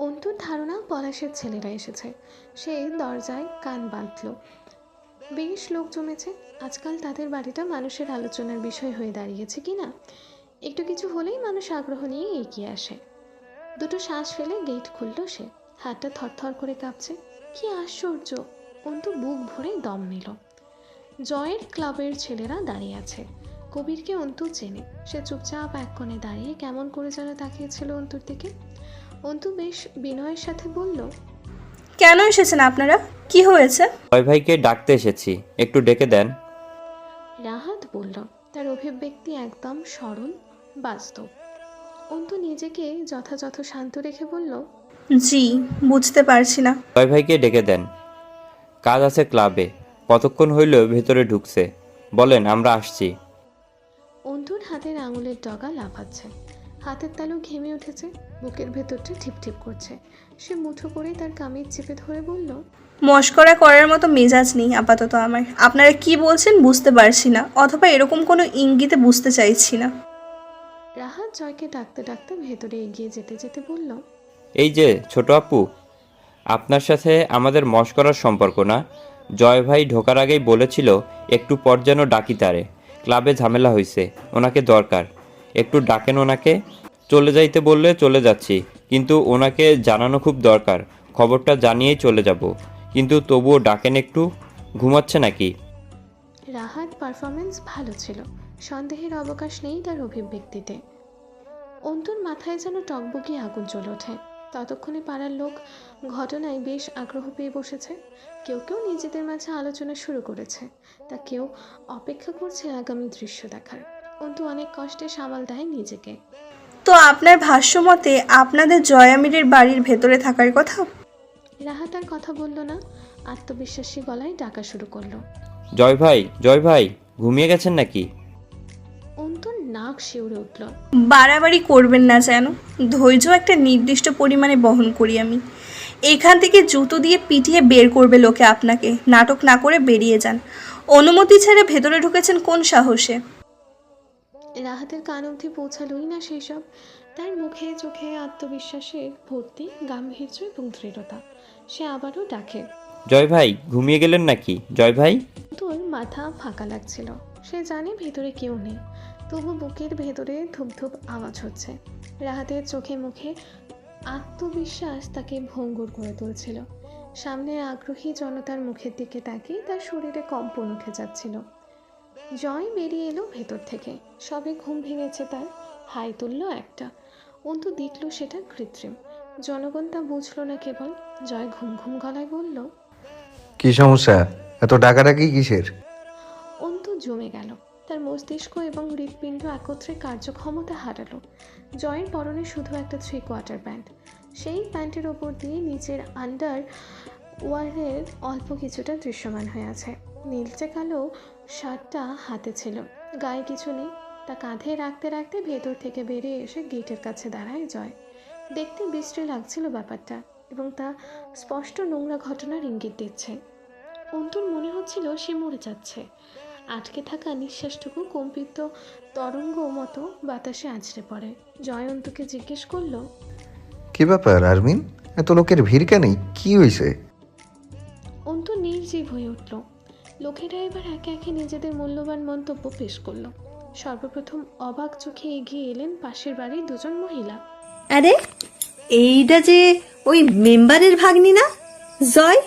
অন্তুর ধারণা পলাশের ছেলেরা এসেছে। সে দরজায় কান বাঁধল। বেশ লোক জমেছে। আজকাল তাদের বাড়িটা মানুষের আলোচনার বিষয় হয়ে দাঁড়িয়েছে কিনা। একটু কিছু হলেই মানুষ আগ্রহ নিয়ে এগিয়ে আসে। দুটো শ্বাস ফেলে গেট খুলল সে। হাতটা থরথর করে কাঁপছে। কি আশ্চর্য! অন্তু বুক ভরে দম নিল। জয়ের ক্লাবের ছেলেরা দাঁড়িয়ে আছে। কবিরকে অন্তু চেনে। সে চুপচাপ এক কোণে দাঁড়িয়ে কেমন করে যেন তাকিয়েছিল অন্তুর দিকে। অন্তু বেশ বিনয়ের সাথে বলল, কেন এসেছেন আপনারা? কি হয়েছে? জয় ভাইকে ডাকতে এসেছি, একটু ডেকে দেন। রাহাত বলল। তার অভিব্যক্তি একদম সরল, বাস্তব। অন্তু নিজেকে যথাযথ শান্ত রেখে বলল, জি, বুঝতে পারছি না। জয় ভাইকে ডেকে দেন, কাজ আছে ক্লাবে। কতক্ষণ হইল ভেতরে ঢুকছে, বলেন আমরা আসছি। অন্তুর হাতের আঙুলের ডগা লাফাচ্ছে। হাতের তালু ঘেমে উঠেছে। বুকের ভেতরটা ঠিপঠিপ করছে। সে মুঠো করে তার কামিজ চেপে ধরে বলল, মশকরা করার মতো মেজাজ নেই আপাতত আমার। আপনারা কি বলছেন বুঝতে পারছি না, অথবা এরকম কোনো ইঙ্গিতে বুঝতে চাইছি না। রাহাত জয়কে ডাকতে ডাকতে ভেতরে এগিয়ে যেতে যেতে বলল, এই যে ছোট আপু, আপনার সাথে আমাদের মশকরার সম্পর্ক না। জয় ভাই ঢোকার আগেই বলেছিল একটু পর যেন ডাকি তারে, ক্লাবে ঝামেলা হয়েছে, ওনাকে দরকার, একটু ডাকেন ওনাকে। চলে যাইতে বললে চলে যাচ্ছি, কিন্তু ওনাকে জানানো খুব দরকার, খবরটা জানিয়েই চলে যাব, কিন্তু তবুও ডাকেন একটু। ঘুমাচ্ছে নাকি? রাহাত পারফরমেন্স ভালো ছিল, সন্দেহের অবকাশ নেই তার অভিব্যক্তিতে। অন্তুর মাথায় যেন টকবগিয়ে আগুন জ্বলে ওঠে। ততক্ষণে পাড়ার লোক ঘটনায় বেশ আগ্রহ পেয়ে বসেছে। কেউ কেউ নিজেদের মাঝে আলোচনা শুরু করেছে, তা কেউ অপেক্ষা করছে আগামী দৃশ্য দেখার। অন্তু অনেক কষ্টে সামাল দেয় নিজেকে। তো আপনার ভাষ্য মতে আপনাদের জয়ামিরের বাড়ির ভেতরে থাকার কথা? রাহাত আর কথা বলল না। আত্মবিশ্বাসী গলায় ডাকা শুরু করলো, জয় ভাই, জয় ভাই, ঘুমিয়ে গেছেন নাকি? অন্তুর নাক শিউরে উঠল। বাড়াবাড়ি করবেন না যেন। ধৈর্য একটা নির্দিষ্ট পরিমাণে বহন করি আমি। এখান থেকে জুতো দিয়ে পিটিয়ে বের করবে লোকে আপনাকে। নাটক না করে বেরিয়ে যান। অনুমতি ছাড়া ভেতরে ঢুকেছেন কোন সাহসে? রাহাতের কান অবধি পৌঁছালোই না সেই সব। তার মুখে চোখে আত্মবিশ্বাসের ভর্তি, গাম্ভীর্য এবং দৃঢ়তা। সে আবারও ডাকে, জয় ভাই, ঘুমিয়ে গেলেন নাকি জয় ভাই? তোর মাথা ফাঁকা লাগছিল। সে জানে ভেতরে কেউ নেই, তবু বুকের ভেতরে ধুপধুপ আওয়াজ হচ্ছে। রাহাতের চোখে মুখে আত্মবিশ্বাস তাকে ভঙ্গুর করে তুলছিল। সামনের আগ্রহী জনতার মুখের দিকে তাকিয়ে তার শরীরে কম্পন উঠে যাচ্ছিল। জয় বেরিয়ে এলো ভেতর থেকে। সবে ঘুম ভেঙেছে তার। হাই তুলল একটা। অন্তু দেখল সেটা কৃত্রিম। জনগণ তা বুঝলো না কেবল। জয় ঘুম ঘুম গলায় বলল, কি সমস্যা? এত ডাকাডাকি কিসের? অন্তু জমে গেল। তার মস্তিষ্ক এবং হৃৎপিণ্ড একত্রে কার্যক্ষমতা হারালো। জয়ের পরনে শুধু একটা 3/4 প্যান্ট। সেই প্যান্টের ওপর দিয়ে নিচের আন্ডার ওয়ারের অল্প কিছুটা দৃশ্যমান হয়ে আছে। নীলচে কালো শার্টটা হাতে ছিল, গায়ে কিছু নেই। তা কাঁধে রাখতে রাখতে ভেতর থেকে বেরিয়ে এসে গেটের কাছে দাঁড়ায় জয়। দেখতে বিশ্রী লাগছিল ব্যাপারটা, এবং তা স্পষ্ট নোংরা ঘটনার ইঙ্গিত দিচ্ছে। অন্তুর মনে হচ্ছিল সে মরে যাচ্ছে। আটকে থাকা নিঃশ্বাসটুকু কম্পিত তরঙ্গ মতো বাতাসে আছড়ে পড়ে। জয় অন্তুকে জিজ্ঞেস করলো, কি ব্যাপার আরমিন? এত লোকের ভিড় কেন? কি হয়েছে? অন্তু নির্জীব হয়ে উঠল। লোকেরা এবার একে একে নিজেদের মূল্যবান মন্তব্য পেশ করলো। সর্বপ্রথম অবাক চোখে এগিয়ে এলেন পাশের বাড়ির দুজন মহিলা। আরে, এইটা যে ওই মেম্বারের ভাগ্নি না জয়?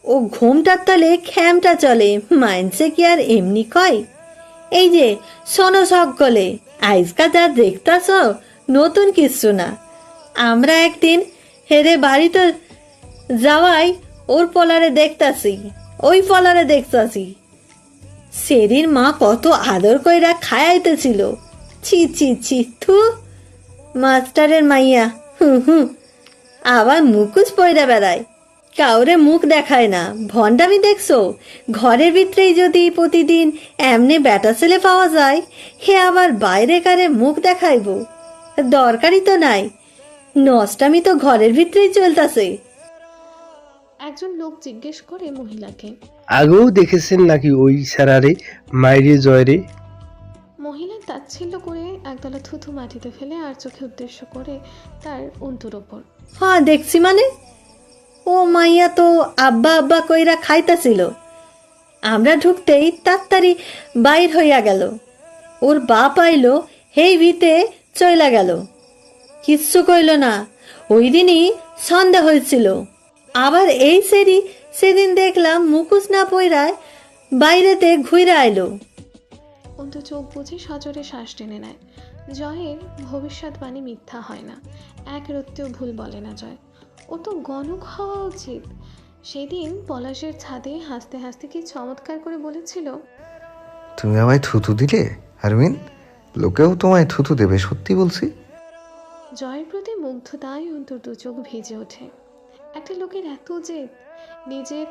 ও ঘোমটার তলে খ্যামটা চলে, মাইনসে কি আর এমনি কয়? এই যে শোনো সকলে, আজকা যা দেখতাছ নতুন কিছু না। আমরা একদিন হেরে বাড়িতে যাওয়াই ওর পলারে দেখতাছি, ওই পলারে দেখতাছি সেরির মা কত আদর কইরা খায়াইতেছিল। ছি ছি ছি, থু, মাস্টারের মাইয়া, হুম, আবার মুখোশ পয়রা বেড়ায়, কাউরে মুখ দেখায় না। ভণ্ডামি দেখছো? ঘরের ভিতরেই যদি প্রতিদিন এমনি বেটা ছেলে পাওয়া যায়, হে আবার বাইরে কারে মুখ দেখাইব? দরকারই তো নাই, নষ্টামি তো ঘরের ভিতরেই চলতেছে। একজন লোক জিজ্ঞেস করে মহিলাকে। আগেও দেখেছেন নাকি ওই স্যারারে? মাইরে জয়রে? মহিলা তাচ্ছিল্য করে একদলা থুথু মাটিতে ফেলে আর চোখে উদ্দেশ্য করে তার অন্তুর ওপর। হ্যাঁ দেখছি মানে, ও মাইয়া তো আব্বা আব্বা কইরা খাইতাছিল, আমরা ঢুকতেই তাড়াতাড়ি বাইর হইয়া গেল। ওর বাপ আইলো, হেই ভিতে চইলা গেল, কিচ্ছু কইল না। ওই দিনই সন্দেহ হয়েছিল। আবার এই সেদিন দেখলাম মুখোশ না পইরায় বাইরেতে ঘুরে আইলো। অন্তু চোখ বুঝে সজোরে শ্বাস টেনে নেয়। জয়ের ভবিষ্যৎবাণী মিথ্যা হয় না, এক রত্তেও ভুল বলে না জয়। ও তো গণক হওয়া উচিত। সেদিন পলাশের ছাদে হাসতে হাসতে কি চমৎকার করে বলেছিল, তুমি আমায় থুতু দিলে আরমিন, লোকেও তোমায় থুতু দেবে, সত্যি বলছি। জয়ের প্রতি মুগ্ধতায় অন্তর দু চোখ ভিজে ওঠে। একটা লোকের এত জেদ, নিজের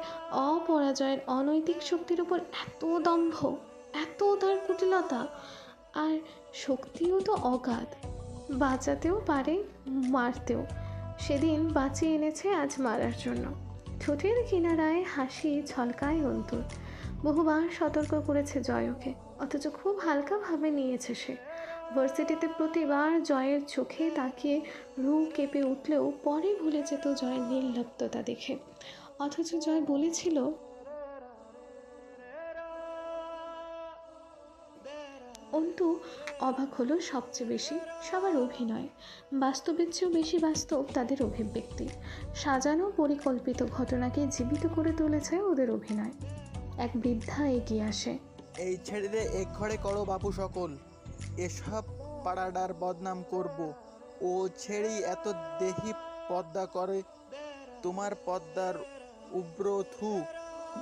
অপরাজয়ের অনৈতিক শক্তির উপর এত দম্ভ, এত তার কুটিলতা, আর শক্তিও তো অগাধ। বাঁচাতেও পারে, মারতেও। সেদিন বাঁচিয়ে এনেছে আজ মারার জন্য। ঠোঁটের কিনারায় হাসি ছলকায় অন্তর। বহুবার সতর্ক করেছে জয়কে, অথচ খুব হালকাভাবে নিয়েছে সে। ভার্সিটিতে প্রতিবার জয়ের চোখে তাকিয়ে রু কেঁপে উঠলেও পরে ভুলে যেত জয়ের নির্লিপ্ততা দেখে। অথচ জয় বলেছিল, অন্তু অবাক হলো সবচেয়ে বেশি সবার অভিনয়। বাস্তবের চেয়েও বেশি বাস্তব তাদের অভিব্যক্তি। সাজানো পরিকল্পিত ঘটনাকে জীবিত করে তুলেছে ওদের অভিনয়। এক বৃদ্ধা এগিয়ে আসে। এই ছেড়ে এক ঘরে করো বাপু সকল, এসব পাড়াডার বদনাম করব। ও ছেড়েই এত দেহি পদ্মা করে, তোমার পদ্মার উব্র থু,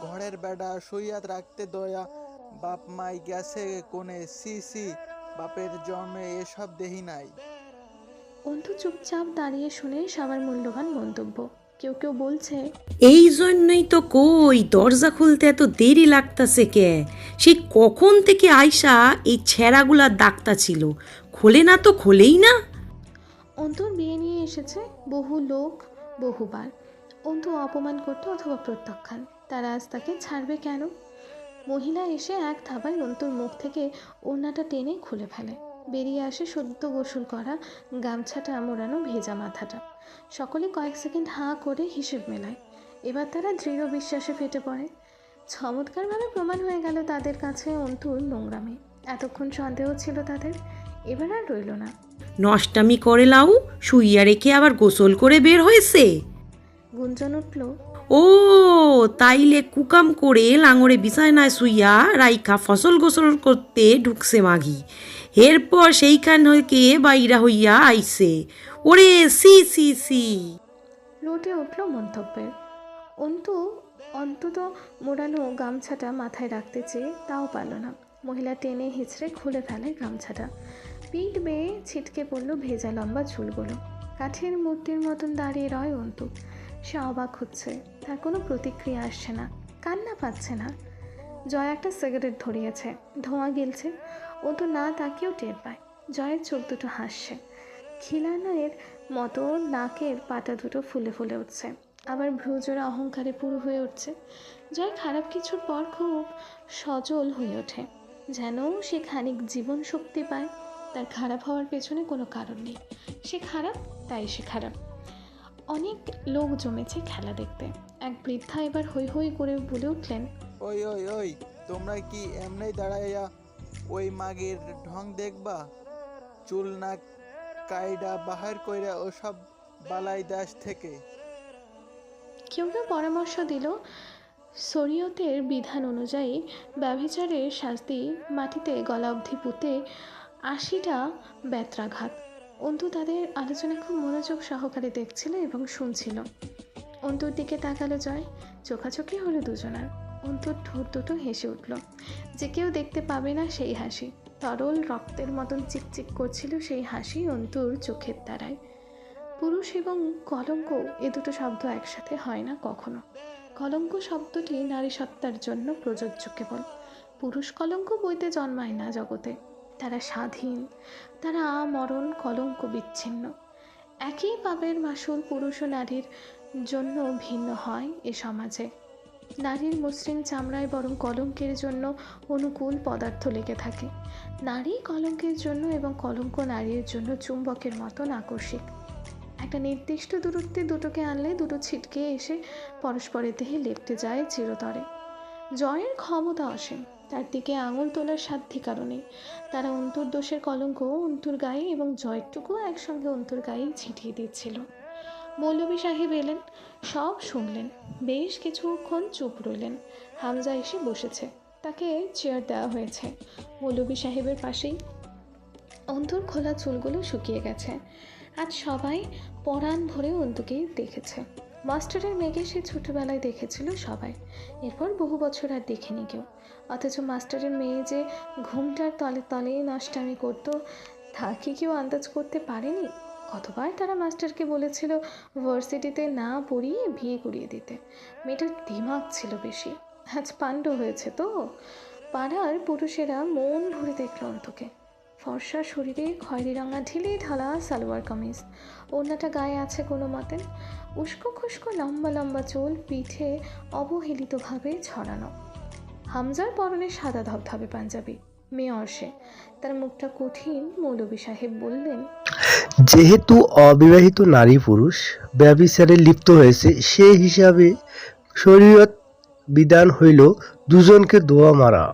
ঘরের বেড়া সইয়াত রাখতে দয়া, বাপ মাই গেছে কোনে, সি সি, বাপের জন্মে এসব দেহি নাই। অন্তু চুপচাপ দাঁড়িয়ে শুনে সবার মূল্যবান মন্তব্য। কেউ কেউ বলছে, এই জন্যই তো কই দরজা খুলতে এত দেরি লাগতাছে কে, সেই কখন থেকে আয়সা এই ছেঁড়াগুলা ডাকতা ছিল, খোলে না তো খোলেই না। অন্তুর বিয়ে নিয়ে এসেছে বহু লোক বহুবার। অন্তু অপমান করতো অথবা প্রত্যাখ্যান, তারা আজ তাকে ছাড়বে কেন? মহিলা এসে এক থাবায় অন্তুর মুখ থেকে ওড়নাটা টেনে খুলে ফেলে। বেরিয়ে আসে সদ্য গোসল করা গামছাটা মোড়ানো ভেজা মাথাটা। সকলে কয়েক সেকেন্ড হাঁ করে হিসেব মেলায়। এবার তারা দৃঢ় বিশ্বাসে ফেটে পড়ে। চমৎকারভাবে প্রমাণ হয়ে গেল তাদের কাছে অন্তুর নোংরামি। এতক্ষণ সন্দেহ ছিল তাদের, এবার আর রইল না। নষ্টামি করে লাউ, শুইয়া রেখে আবার গোসল করে বের হয়েছে। গুঞ্জন উঠল, ও তাইলে কুকাম করে লাঙরে বিছানায় শুইয়া রাইখা ফসল গোসল করতে ঢুকছে মাগি, এরপর সেইখান থেকে বাইরা হইয়া আইছে। ওরে সি সি সি। রটে উঠল মন্তব্যের। অন্তত মোড়ানো গামছাটা মাথায় রাখতে চেয়ে তাও পারল না। মহিলা টেনে হিচড়ে খুলে ফেলে গামছাটা। পিঠ বেয়ে ছিটকে পড়ল ভেজা লম্বা চুলগুলো। কাঠের মূর্তির মতন দাঁড়িয়ে রয় অন্তু। সে অবাক হচ্ছে, তার কোনো প্রতিক্রিয়া আসছে না, কান্না পাচ্ছে না। জয় একটা সিগারেট ধরিয়েছে, ধোঁয়া গিলছে। অন্তু না তাকেও টের পায়। জয়ের চোখ দুটো হাসছে, খিলানের মতো নাকের পাটা দুটো ফুলে ফুলে উঠছে, আবার ভ্রুজোড়া অহংকারে পুরো হয়ে উঠছে। জয় খারাপ কিছুর পর খুব সজল হয়ে ওঠে, যেন সে খানিক জীবন শক্তি পায়। তার খারাপ হওয়ার পেছনে কোনো কারণ নেই, সে খারাপ তাই সে খারাপ। অনেক লোক জমেছে খেলা দেখতে। এক বৃদ্ধা এবার হৈ হৈ করে বলে উঠলেন, ওই ওই ওই, তোমরা কি এমনি দাঁড়াইয়া ওই মাগের ঢং দেখবা? চুল না কাইডা বাহার কইরা ওসব বালাই দাস থেকে। কেউ কেউ পরামর্শ দিল, শরীয়তের বিধান অনুযায়ী ব্যভিচারের শাস্তি মাটিতে গলা অবধি পুঁতে ৮০টা বেত্রাঘাত। অন্তু তাদের আলোচনা খুব মনোযোগ সহকারে দেখছিল এবং শুনছিল। অন্তুর দিকে তাকালো জয়, চোখাচোখি হলো দুজনার। অন্তুর ঠোঁট দুটো হেসে উঠল, যে কেউ দেখতে পাবে না সেই হাসি। তরল রক্তের মতন চিকচিক করছিল সেই হাসি অন্তুর চোখের তারায়। পুরুষ এবং কলঙ্ক এ দুটো শব্দ একসাথে হয় না কখনো। কলঙ্ক শব্দটি নারী সত্তার জন্য প্রযোজ্য কেবল। পুরুষ কলঙ্ক বইতে জন্মায় না জগতে। তারা স্বাধীন, তারা আমরণ কলঙ্ক বিচ্ছিন্ন। একই পাপের মাসুল পুরুষ ও নারীর জন্য ভিন্ন হয় এ সমাজে। নারীর মসৃণ চামড়ায় বরং কলঙ্কের জন্য অনুকূল পদার্থ লেগে থাকে। নারী কলঙ্কের জন্য এবং কলঙ্ক নারীর জন্য চুম্বকের মতন আকস্মিক। একটা নির্দিষ্ট দূরত্বে দুটোকে আনলে দুটো ছিটকে এসে পরস্পরের দেহে লেপ্টে যায় চিরতরে। জয়ের ক্ষমতা অসীম, তার দিকে আঙুল তোলার সাধ্যাধিকারও নেই। তারা অন্তুর দোষের কলঙ্ক অন্তুর গায়ে এবং জয়েরটুকু একসঙ্গে অন্তুর গায়েই ছিটিয়ে দিচ্ছিল। মৌলভী সাহেব এলেন, সব শুনলেন, বেশ কিছুক্ষণ চুপ রইলেন। হামজা এসে বসেছে, তাকে চেয়ার দেওয়া হয়েছে মৌলভী সাহেবের পাশেই। অন্তুর খোলা চুলগুলো শুকিয়ে গেছে। আজ সবাই পরাণ ভরে অন্তুকেই দেখেছে। মাস্টারের মেয়েকে সে ছোটোবেলায় দেখেছিল সবাই, এরপর বহু বছর আর দেখেনি কেউ। অথচ মাস্টারের মেয়ে যে ঘুমটার তলে তলে নষ্টামি করতো তা কি কেউ আন্দাজ করতে পারেনি? কতবার তারা মাস্টারকে বলেছিল ভার্সিটিতে না পড়িয়ে বিয়ে করিয়ে দিতে। মেয়েটার দিমাগ ছিল বেশি। আজ পাণ্ড হয়েছে তো। পাড়ার পুরুষেরা মন ভরে দেখল অন্তকে। ফর্সা শরীরে খয়েরি রঙা ঢিলে ঢালা সালোয়ার কামিজ, ওড়নাটা গায়ে আছে কোনো মতে, উস্কো খুস্কো লম্বা লম্বা চুল পিঠে অবহেলিতভাবে ছড়ানো। হামজার পরনে সাদা ধবধবে পাঞ্জাবি, মেয়র সে। তার মুখটা কঠিন। মৌলভী সাহেব বললেন, যেহেতু অবিবাহিত নারী পুরুষ ব্যভিচারে লিপ্ত হয়েছে, সে হিসাবে শরীয়ত বিধান হইল দুজনকে দোয়া মারা,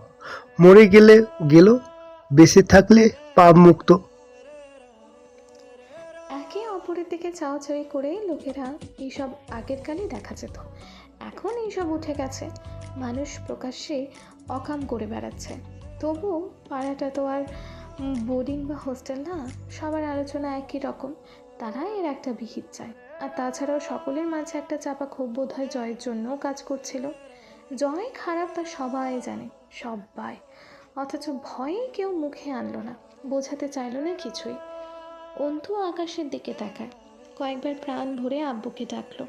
মরে গেলে গেল, বেঁচে থাকলে পাপ মুক্ত। একে অপরের দিকে চাওয়াচাওয়ি করে লোকেরা এইসব আগের কালে দেখা যেত, এখন এইসব উঠে গেছে। মানুষ প্রকাশ্যে অকাম করে বেড়াচ্ছে। তবু পাড়াটা তো আর বোর্ডিং বা হোস্টেল না, সবার আলোচনা একই রকম। তারা এর একটা বিহিত চায়। আর তাছাড়াও সকলের মাঝে একটা চাপা ক্ষোভ বোধ হয় জয়ের জন্যও কাজ করছিল। জয় খারাপ তা সবাই জানে, সবাই। অথচ ভয়ে কেউ মুখে আনলো না, বোঝাতে চাইল না কিছুই। অন্তু আকাশের দিকে তাকায়, কয়েকবার প্রাণ ভরে আব্বুকে ডাকলো।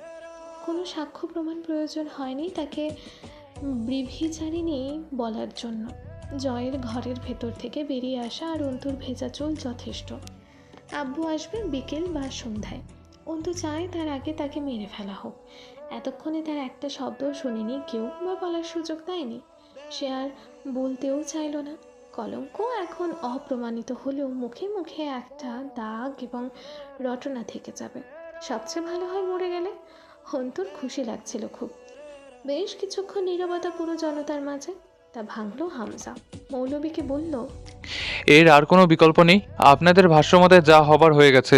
কোনো সাক্ষ্য প্রমাণ প্রয়োজন হয়নি তাকে ব্রিভিচারিণী বলার জন্য। জয়ের ঘরের ভেতর থেকে বেরিয়ে আসা আর অন্তুর ভেজা চুল যথেষ্ট। আব্বু আসবে বিকেল বা সন্ধ্যায়। অন্তু চায় তার আগে তাকে মেরে ফেলা হোক। এতক্ষণে তার একটা শব্দ শুনিনি কেউ, বা বলার সুযোগ দেয়নি। সে আর বলতেও চাইল না। কলঙ্ক এখন অপ্রমাণিত হলেও মুখে মুখে একটা দাগ এবং রটনা থেকে যাবে। সবচেয়ে ভালো হয় মরে গেলে। অন্তুর খুশি লাগছিল খুব। বেশ কিছুক্ষণ নীরবতা পুরো জনতার মাঝে। তা ভাঙলো হামজা। মৌলভীকে বলল, এর আর কোনো বিকল্প নেই। আপনাদের ভাষ্যমতে যা হবার হয়ে গেছে।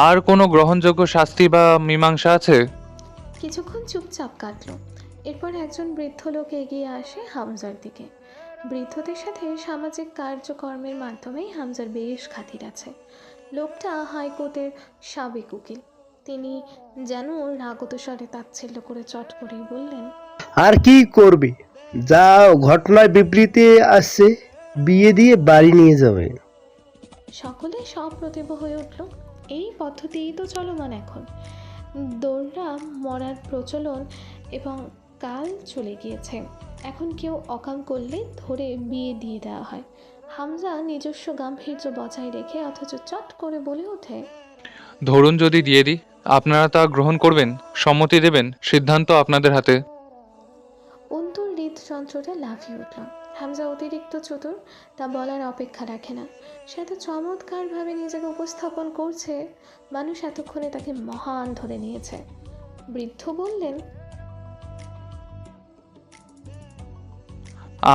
আর কোনো গ্রহণযোগ্য শাস্তি বা মীমাংসা আছে? কিছুক্ষণ চুপচাপ কাটলো। এরপর একজন বৃদ্ধ লোক এগিয়ে আসে হামজার দিকে। বৃদ্ধদের সাথে সামাজিক কার্যকর্মের মাধ্যমেই হামজার বেশ খাতির আছে। লোকটা হাইকোর্টের সাবেক উকিল। তিনি যেন রাগত স্বরে তাচ্ছিল্য করে চট করেই বললেন, আর কি করবে, যা ঘটনায় বিবৃতি আসছে, বিয়ে দিয়ে বাড়ি নিয়ে যাবে। সকলে সপ্রতিভ হয়ে উঠল। এই পদ্ধতিই তো চলমান এখন। দৌড়া মরার প্রচলন এবং কাল চলে গিয়েছে। এখন কেউ অকাম করলে ধরে বিয়ে দিয়ে দেওয়া হয়। হামজা নিজস্ব গাম্ভীর্য বজায় রেখে অথচ চট করে বলে ওঠে, ধরুন যদি দিয়ে দিই, আপনারা তা গ্রহণ করবেন, সম্মতি দেবেন, সিদ্ধান্ত আপনাদের হাতে। অন্তুর হৃদযন্ত্রটা লাফিয়ে উঠল। হামজা অতিরিক্ত চতুর, তা বলার অপেক্ষা রাখে না। সে এত চমৎকারভাবে নিজেকে উপস্থাপন করছে, মানুষ এতক্ষণে তাকে মহান ধরে নিয়েছে। বৃদ্ধ বললেন,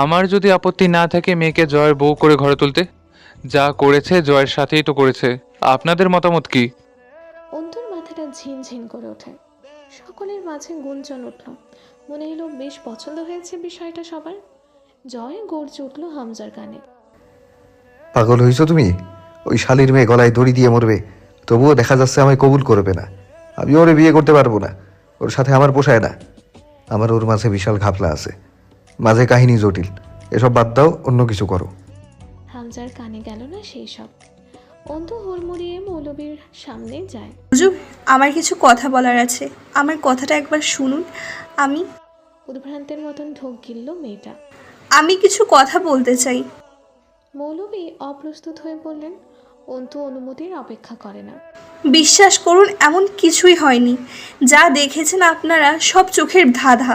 আমার যদি আপত্তি না থাকে মেয়েকে জয়ের বউ করে ঘরে তুলতে। যা করেছে জয়ের সাথেই তো করেছে। আপনাদের মতামত কি? অন্তুর মাথাটা ঝিনঝিন করে ওঠে। সকলের মাঝে গুঞ্জন উঠল। মনে হলো বেশ পছন্দ হয়েছে বিষয়টা সবার। জয় গর্জে উঠল হামজার গানে, পাগল হয়েছো তুমি? ওই শালির মেয়ে গলায় দড়ি দিয়ে মরবে, তবুও দেখা যাচ্ছে আমায় কবুল করবে না। আমি ওরে বিয়ে করতে পারবো না, ওর সাথে আমার পোষায় না। আমার ওর মাঝে বিশাল ঘাপলা আছে, মাঝে কাহিনী জটিল। এসব বাদ দাও, অন্য কিছু করো। হামজার কানে গেল না সেই সব। অন্তু হুড়মুড়িয়ে মৌলবীর সামনে যায়। হুজুর, আমার কিছু কথা বলার আছে, আমার কথাটা একবার শুনুন। উদ্ভ্রান্তের মতন ঢোক গিলল মেয়েটা। আমি কিছু কথা বলতে চাই। মৌলবী অপ্রস্তুত হয়ে বললেন। অন্তু অনুমতির অপেক্ষা করে না। বিশ্বাস করুন, এমন কিছুই হয়নি। যা দেখেছেন আপনারা সব চোখের ধাঁধা।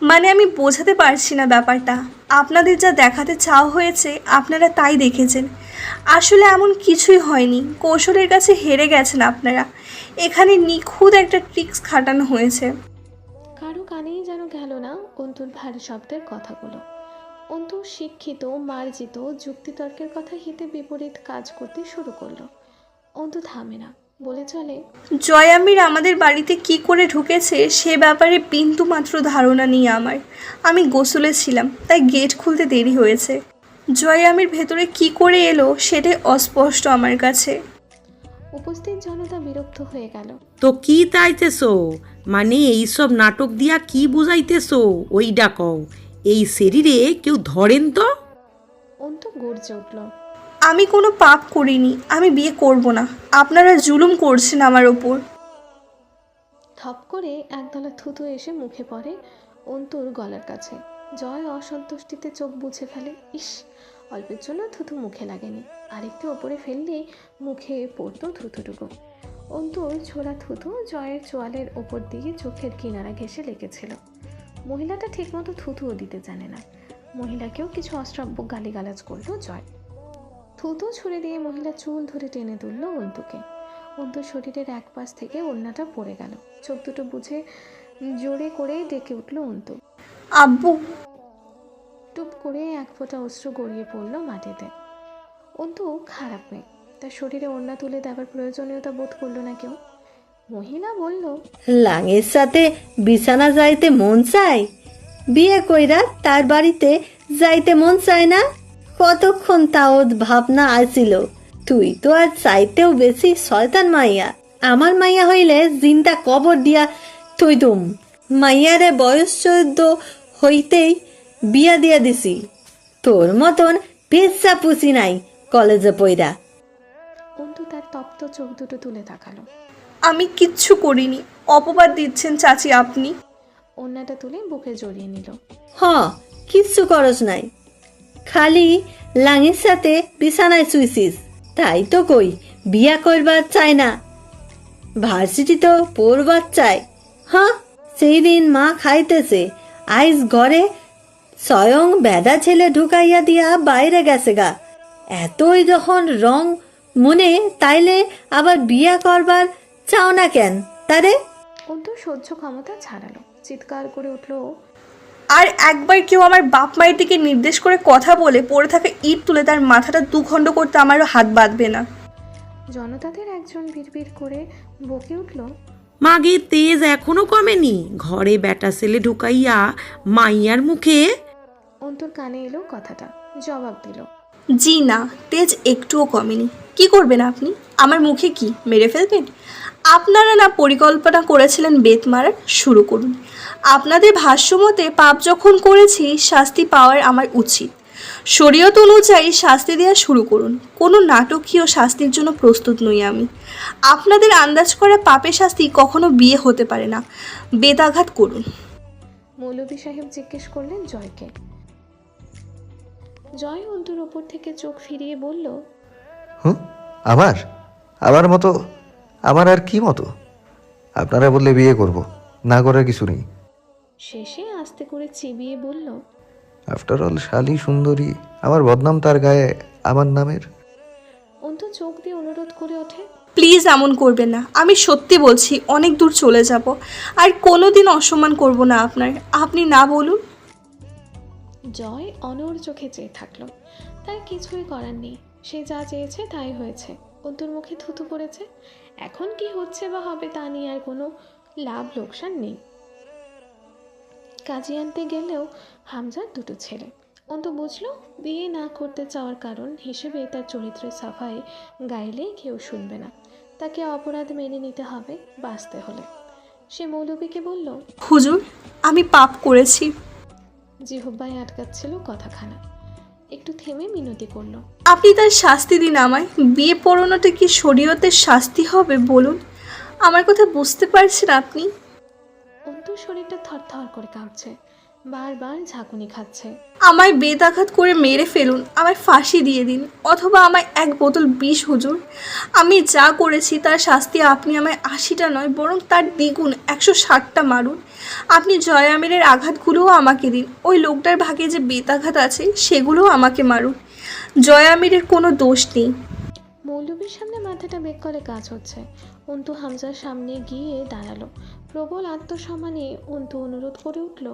মানে আমি বোঝাতে পারছি না ব্যাপারটা। আপনাদের যা দেখাতে চাওয়া হয়েছে আপনারা তাই দেখেছেন। আসলে এমন কিছুই হয়নি, কৌশলের কাছে হেরে গেছেন আপনারা। এখানে নিখুঁত একটা ট্রিক্স খাটানো হয়েছে। কারো কানেই যেন গেল না অন্তুর ভারী শব্দের কথাগুলো। অন্তু শিক্ষিত, মার্জিত, যুক্তিতর্কের কথা হিতে বিপরীত কাজ করতে শুরু করলো। অন্তু থামে না, বলে চলে, জয়ামির আমাদের বাড়িতে কি করে ঢুকেছে সে ব্যাপারে বিন্দু মাত্র ধারণা নেই আমার। আমি গোসলে ছিলাম, তাই গেট খুলতে দেরি হয়েছে। জয়ামির ভেতরে কি করে এলো সেটাই অস্পষ্ট আমার কাছে। উপস্থিত জনতা বিরক্ত হয়ে গেল। তো কি তাইতেছো? মানে এইসব নাটক দিয়া কি বুঝাইতেছো ওইটা কও। এই শরীরে কেউ ধরেন তো? অন্তু গর্জে উঠল, আমি কোনো পাপ করিনি, আমি বিয়ে করব না। আপনারা জুলুম করছেন আমার ওপর। থপ করে একদলা থুতু এসে মুখে পড়ে অন্তুর গলার কাছে। জয় অসন্তুষ্টিতে চোখ বুঝে ফেলে। ইস, অল্পের জন্য থুতু মুখে লাগেনি, আরেকটু ওপরে ফেললেই মুখে পড়তো থুতুটুকু। অন্তুর ছোড়া থুতু জয়ের চোয়ালের ওপর দিয়ে চোখের কিনারা ঘেঁষে লেগেছিল। মহিলাটা ঠিকমতো থুতুও দিতে জানে না। মহিলাকেও কিছু অশ্রাব্য গালিগালাজ করলো জয়। থুতু ছুঁড়ে দিয়ে মহিলা চুল ধরে টেনে তুলল অন্তুকে। অন্তুর শরীরের এক পাশ থেকে ওড়নাটা পড়ে গেল। চোখ দুটো বুঝে জোরে করে ডেকে উঠল অন্তু। আব্বু! টুপ করে এক ফোঁটা অশ্রু গড়িয়ে পড়ল মাটিতে। অন্তু খারাপ মেয়ে, তার শরীরে ওড়না তুলে দেওয়ার প্রয়োজনীয়তা বোধ করলো না কেউ। মহিলা বলল, লাঙের সাথে বিছানা যাইতে মন চায়? বিয়ে কইরা তার বাড়িতে যাইতে মন চায় না? কতক্ষণ তাও ভাবনা আসিল। তুই তো আর চাইতেও বেশি শয়তান মাইয়া। আমার মাইয়া হইলে জিনটা কবর দিয়া থইতুম। মাইয়ারে বয়স 14 হইতেই বিয়া দিয়া দিছি। তোর মতন পেচ্ছা পুষি নাই কলেজে পইরা। অন্তু তার তপ্ত চোখ দুটো তুলে তাকালো। আমি কিচ্ছু করিনি, অপবাদ দিচ্ছেন চাচি আপনি। ওড়নাটা তুলে বুকে জড়িয়ে নিল। হ, কিচ্ছু করস নাই, খালি লাঙের সাথে বিছানায় শুইছিস। তাই তো কই বিয়া করবার চায় না, ভার্সিটি তো পড়বার চায়। হ্যাঁ, সেই দিন মা খাইতেছে, আইস ঘরে স্বয়ং বেদা ছেলে ঢুকাইয়া দিয়া বাইরে গেছে গা। এতই যখন রং মনে, তাইলে আবার বিয়া করবার চাও না কেন তারে? অন্তু সহ্য ক্ষমতা ছাড়ালো, চিৎকার করে উঠল, আর একবার কেউ আমার বাপ মায়ের দিকে নির্দেশ করে কথা বলে পড়ে থাকা ইট তুলে তার মাথাটা দুখণ্ড করতে আমারও হাত বাঁধবে না। জনতাদের একজন বিড়বিড় করে বকে উঠল, মাগে তেজ এখনো কমেনি? ঘরে বেটা ছেলে ঢুকাইয়া মাইয়ার মুখে। অন্তুর কানে এলো কথাটা, জবাব দিল, জি না, তেজ একটুও কমেনি। কি করবেন আপনি? আমার মুখে কি মেরে ফেলবেন? আপনারা না পরিকল্পনা করেছিলেন বেত মারার? শুরু করুন। আপনাদের ভাষ্যমতে পাপ যখন করেছি শাস্তি পাওয়ার আমার উচিত। শরীয়ত অনুযায়ী শাস্তি দেওয়া শুরু করুন। কোনো নাটকীয় শাস্তির জন্য প্রস্তুত নই আমি। আপনাদের আন্দাজ করা পাপের শাস্তি কখনো বিয়ে হতে পারে না। বেদাঘাত করুন। মৌলভী সাহেব জিজ্ঞেস করলেন জয়কে। জয় অন্তুর ওপর থেকে চোখ ফিরিয়ে বলল, আমার আমার মতো? আমার আর কি মতো? আপনারা বললে বিয়ে করব, না করার কিছু নেই। শেষে আস্তে করে চিবিয়ে বলল, আফটার অল শালি সুন্দরী, আমার বদনাম তার গায়ে আমার নামের। অন্তু চোখ দিয়ে অনুরোধ করে ওঠে, প্লিজ এমন করবেন না। আমি সত্যি বলছি, অনেক দূর চলে যাব, আর কোনো দিন অসম্মান করব না আপনার। আপনি না বলুন। জয় অনর চোখে চেয়ে থাকলো। তার কিছুই করার নেই, সে যা চেয়েছে তাই হয়েছে। অন্তুর মুখে থুতু পড়েছে, এখন কি হচ্ছে বা হবে তা নিয়ে আর কোনো লাভ লোকসান নেই। কাজে আনতে গেলেও হামজার দুটো ছেলে। অন্তু বুঝলো বিয়ে না করতে চাওয়ার কারণ হিসেবে তার চরিত্রের সাফাই গাইলে কেউ শুনবে না, তাকে অপরাধ মেনে নিতে হবে বাঁচতে হলে। সে মৌলবীকে বলল, হুজুর, আমি পাপ করেছি। জিহ্বায় আটকাচ্ছিল কথাখানা, একটু থেমে মিনতি করলো, আপনি তার শাস্তি দিন আমায়। বিয়ে পড়ানোটা কি শরীয়তের শাস্তি হবে বলুন? আমার কথা বুঝতে পারছেন আপনি? অন্তুর শরীরটা থরথর করে কাঁপছে। বারবার ঝাঁকুনি খাচ্ছে। আমায় বেদাঘাত করে মেরে ফেলুন, আমায় ফাঁসি দিয়ে দিন, অথবা আমায় এক বোতল বিষ, হুজুর। আমি যা করেছি তার শাস্তি আপনি আমায় 80টা নয় বরং তার দ্বিগুণ 160টা মারুন। আপনি জয় আমিরের আঘাতগুলোও আমাকে দিন, ওই লোকটার ভাগে যে বেতাঘাত আছে সেগুলোও আমাকে মারুন। জয় আমিরের কোনো দোষ নেই। মৌলবীর সামনে মাথাটা বেক করে কাজ হচ্ছে। অন্তু হামজার সামনে গিয়ে দাঁড়ালো। প্রবল আত্মসম্মানে অন্তু অনুরোধ করে উঠল,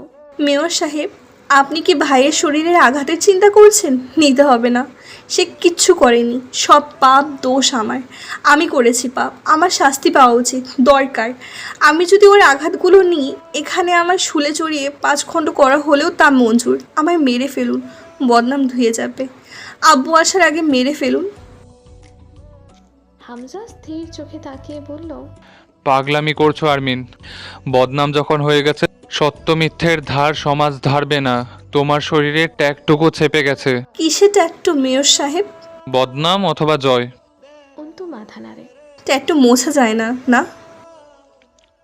মেয়র সাহেব, আপনি কি ভাইয়ের শরীরের আঘাতের চিন্তা করছেন? নিতে হবে না, সে কিচ্ছু করেনি। সব পাপ দোষ আমার, আমি করেছি পাপ, আমার শাস্তি পাওয়া উচিত, দরকার। আমি যদি ওর আঘাতগুলো নিই, এখানে আমার শুলে চড়িয়ে 5 খণ্ড করা হলেও তা মঞ্জুর। আমায় মেরে ফেলুন, বদনাম ধুয়ে যাবে। আব্বু আসার আগে মেরে ফেলুন। হামজা স্থির চোখে তাকিয়ে বলল, পাগলামি করছো আরমিন। বদনাম যখন হয়ে গেছে, সত্য মিথ্যের ধার সমাজ ধারবে না। তোমার শরীরে ট্যাগটুকু ছেপে গেছে। কিসে ট্যাটু মেয়র সাহেব? বদনাম অথবা জয়? অন্তু মাথা নাড়ে। ট্যাটু মোছা যায় না, না?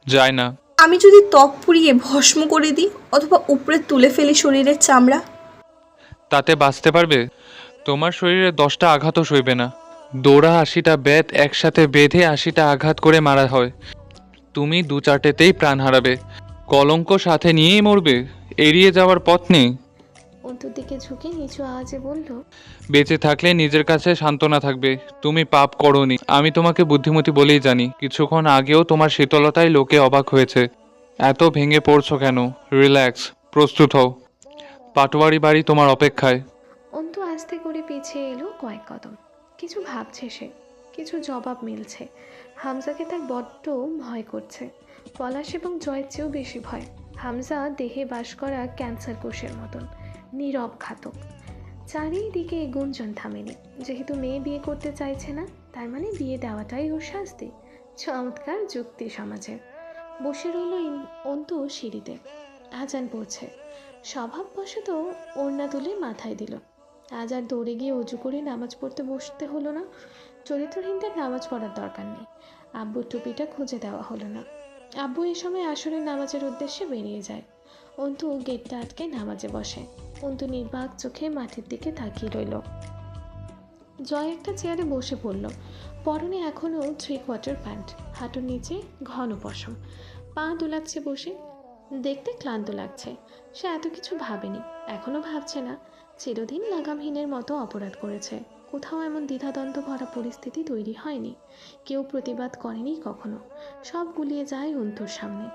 যায় না। আমি যদি ত্বক পুড়িয়ে ভস্ম করে দিই অথবা উপরে তুলে ফেলি শরীরের চামড়া? তাতে বাঁচতে পারবে? তোমার শরীরে 10টা আঘাতও সইবে না। দৌড়া 80টা বেত একসাথে বেঁধে 80টা আঘাত করে মারা হয়। তুমি 2-4টেতেই প্রাণ হারাবে। কলঙ্ক সাথে নিয়েই মরবে, এড়িয়ে যাওয়ার পথ নেই। অন্তুর দিকে ঝুঁকে নিচু আওয়াজে বলল, বেঁচে থাকলে নিজের কাছে সান্ত্বনা থাকবে, তুমি পাপ করোনি। আমি তোমাকে বুদ্ধিমতী বলেই জানি। কিছুক্ষণ আগেও তোমার শীতলতায় লোকে অবাক হয়েছে। এত ভেঙে পড়ছো কেন? রিল্যাক্স, প্রস্তুত হও। পাটোয়ারি বাড়ি তোমার অপেক্ষায়। অন্তু আস্তে করে পিছিয়ে এলো কয়েক কদম। কিছু ভাবছে সে, কিছু জবাব মিলছে। হামজাকে তার বড্ড ভয় করছে। পলাশ এবং জয়ের চেয়েও বেশি ভয়। হামজা দেহে বাস করা ক্যান্সার কোষের মতন, নীরব ঘাতক। চারিদিকে গুঞ্জন থামেনি। যেহেতু মেয়ে বিয়ে করতে চাইছে না, তার মানে বিয়ে দেওয়াটাই ওর শাস্তি। চমৎকার যুক্তি সমাজের। বসে রইল অন্তু সিঁড়িতে। আজান পড়ছে। স্বভাববশত ওড়না তুলে মাথায় দিল। আজ আর দৌড়ে গিয়ে অজু করে নামাজ পড়তে বসতে হলো না। চরিত্রহীনদের নামাজ পড়ার দরকার নেই। আব্বুর টুপিটা খুঁজে দেওয়া হলো না। আব্বু এই সময় আসরের নামাজের উদ্দেশ্যে বেরিয়ে যায়। অন্তু গেটটা আটকে নামাজে বসে। অন্তু নির্বাক চোখে মাটির দিকে তাকিয়ে রইল। জয় একটা চেয়ারে বসে পড়ল। পরনে এখনও 3/4 প্যান্ট, হাঁটুর নিচে ঘন পশম, পা দোলাচ্ছে বসে। দেখতে ক্লান্ত লাগছে। সে এত কিছু ভাবেনি, এখনো ভাবছে না। চিরদিন লাগামহীনের মতো অপরাধ করেছে। কোথাও এমন দ্বিধাদ্বন্দ্ব ভরা পরিস্থিতি তৈরি হয়নি। কেউ প্রতিবাদ করেনি কখনো। সব গুলিয়ে যায় অন্তুর সামনে।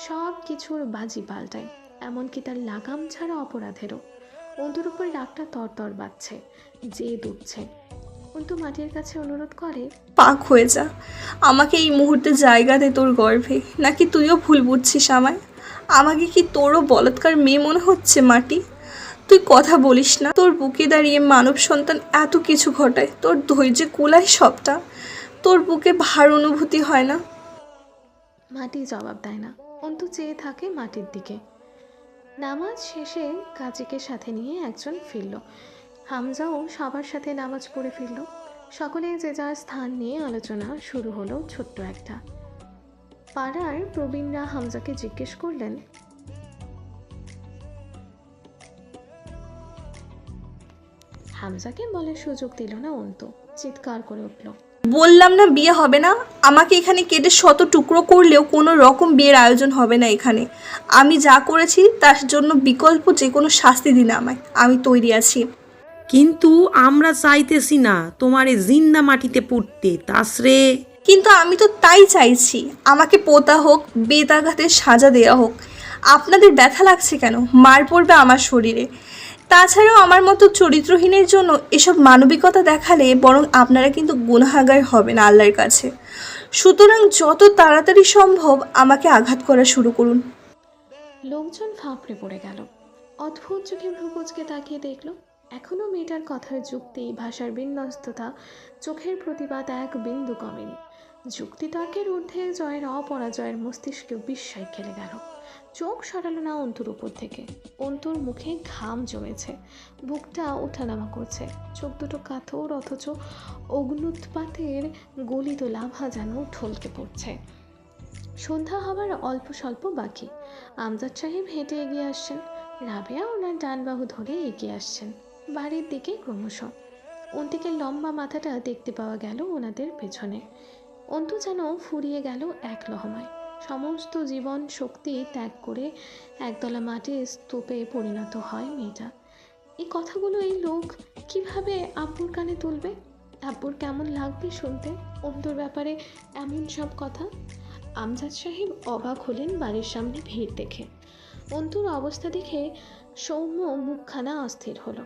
সব কিছুর বাজি পাল্টায়, এমনকি তার লাগাম ছাড়া অপরাধেরও। অন্তুর উপর রাগটা তরতর বাজছে, জেদ উঠছে। অন্তু মাটির কাছে অনুরোধ করে, পাক হয়ে যা, আমাকে এই মুহূর্তে জায়গা দে তোর গর্ভে। নাকি তুইও ভুল বুঝছিস আমায়? আমাকে কি তোরও বলৎকার মেয়ে মনে হচ্ছে মাটি? তুই কথা বলিস না? তোর বুকে দাঁড়িয়ে মানব সন্তান এত কিছু ঘটায়, তোর ধৈর্যে কুলায় সবটা? তোর বুকে ভার অনুভূতি হয় না? মাটি জবাব দেয় না। অন্তু চেয়ে থাকে মাটির দিকে। নামাজ শেষে কাজীকে সাথে নিয়ে একজন ফিরল। হামজাও সবার সাথে নামাজ পড়ে ফিরল। সকলে যে যার স্থান নিয়ে আলোচনা শুরু হলো ছোট্ট একটা। পাড়ার প্রবীণরা হামজাকে জিজ্ঞেস করলেন, হামজাকে বলার সুযোগ দিল না অন্তু। চিৎকার করে উঠল, বললাম না বিয়ে হবে না? আমাকে এখানে কেটে শত টুকরো করলেও কোনো রকম বিয়ের আয়োজন হবে না এখানে। আমি যা করেছি তার জন্য বিকল্প যে কোনো শাস্তি দিন আমায়, আমি তৈরি আছি। কিন্তু আমরা চাইতেছি না তোমারে জিন্দা মাটিতে পুঁততে, তাসরে। কিন্তু আমি তো তাই চাইছি, আমাকে পোতা হোক, বেতাঘাতের সাজা দেওয়া হোক। আপনাদের ব্যথা লাগছে কেন? মার পড়বে আমার শরীরে। তাছাড়াও আমার মতো চরিত্রহীনের জন্য এসব মানবিকতা দেখালে বরং আপনারা কিন্তু গুনাহগার হবেন আল্লাহর কাছে। সুতরাং যত তাড়াতাড়ি সম্ভব আমাকে আঘাত করা শুরু করুন। লোকজন ফাঁপড়ে পড়ে গেল। অদ্ভুত চোখে ভ্রুকুচকে তাকিয়ে দেখল, এখনও মেয়েটার কথার যুক্তি, ভাষার বিন্যস্ততা, চোখের প্রতিবাদ এক বিন্দু কমেনি। যুক্তিতর্কের ঊর্ধ্বে জয়ের অপরাজয়ের মস্তিষ্কে বিস্ময় খেলে গেল। চোখ সরালো না অন্তুর উপর থেকে। অন্তুর মুখে ঘাম জমেছে, বুকটা ওঠানামা করছে। চোখ দুটো কাতর, অথচ অগ্নুৎপাতের গলিত লাভা যেন ঢলকে পড়ছে। সন্ধ্যা হবার অল্প স্বল্প বাকি। আমজাদ সাহেব হেঁটে এগিয়ে আসছেন। রাবেয়া ওনার ডান বাহু ধরে এগিয়ে আসছেন বাড়ির দিকে ক্রমশ। অন্তিকের লম্বা মাথাটা দেখতে পাওয়া গেল ওনাদের পেছনে। অন্তু যেন ফুরিয়ে গেল এক লহমায়, সমস্ত জীবন শক্তি ত্যাগ করে একদলা মাটির স্তূপে পরিণত হয় মেয়েটা। এই কথাগুলো এই লোক কিভাবে আব্বুর কানে তুলবে? আব্বুর কেমন লাগবে শুনতে অন্তুর ব্যাপারে এমন সব কথা? আমজাদ সাহেব অবাক হলেন বাড়ির সামনে ভিড় দেখে। অন্তুর অবস্থা দেখে সৌম্য মুখখানা অস্থির হলো।